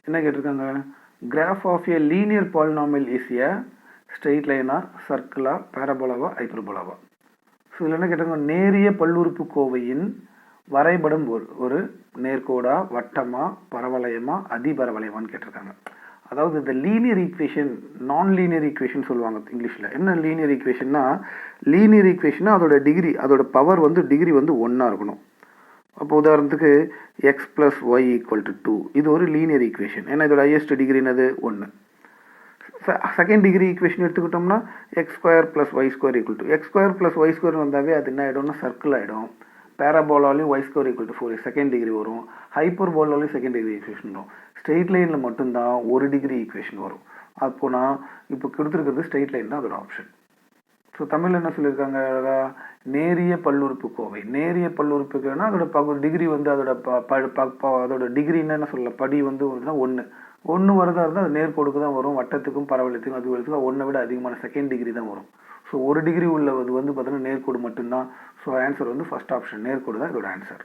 என்ன கேட்டிருக்காங்க, graph of a linear polynomial is a straight லைனா, சர்க்கிளா, பேரபோலாவா, ஹைப்பர்போலாவா. ஸோ இதில் என்ன கேட்டாங்க, நேரிய பல்லுறுப்புக்கோவையின் வரைபடம் ஒரு நேர்கோடா, வட்டமா, பரவளையமா, அதிபரவளையமான்னு கேட்டிருக்காங்க. அதாவது இந்த லீனியர் ஈக்குவேஷன், நான் லீனியர் ஈக்குவேஷன் சொல்லுவாங்க இங்கிலீஷில். என்ன லீனியர் ஈக்குவேஷன்னா, லீனியர் ஈக்குவேஷன்னா அதோட டிகிரி, அதோட பவர் டிகிரி 1 இருக்கணும். அப்போ உதாரணத்துக்கு x plus y equal to 2, இது ஒரு லீனியர் ஈக்குவேஷன். ஏன்னா இதோட ஹையஸ்ட் டிகிரி என்னது 1. செகண்ட் டிகிரி ஈக்குவேஷன் எடுத்துக்கிட்டோம்னா X square plus Y square equal to, X square plus Y square வந்தாவே அது என்ன ஆகிடும்னா சர்க்கிள் ஆகிடும். பேராபோலாலையும் Y square equal to 4 second degree வரும். ஹைப்பர்போலாலையும் செகண்ட் டிகிரி ஈக்குவேஷன் வரும். ஸ்ட்ரெயிட் லைனில் மட்டும்தான் ஒரு டிகிரி ஈக்குவேஷன் வரும். அப்போ நான் இப்போ கொடுத்துருக்கிறது ஸ்ட்ரெயிட் லைன் தான் அதோட ஆப்ஷன். ஸோ தமிழில் என்ன சொல்லியிருக்காங்க, நேரிய பல்லுறுப்புக்கோவை. நேரிய பல்லுறுப்புக்கோவைனா அதோட டிகிரி அதோட டிகிரி என்ன சொல்லல, படி 1 வரதா இருந்தால் அது நேர்கோடுக்கு தான் வரும். வட்டத்துக்கும் பரவளையத்துக்கும் அது 1 விட அதிகமான செகண்ட் டிகிரி தான் வரும். ஸோ ஒரு டிகிரி உள்ளது பார்த்தீங்கன்னா நேர்கோடு மட்டும்தான். ஸோ ஆன்சர் ஃபர்ஸ்ட் ஆப்ஷன் நேர்கோடு தான் இதோட ஆன்சர்.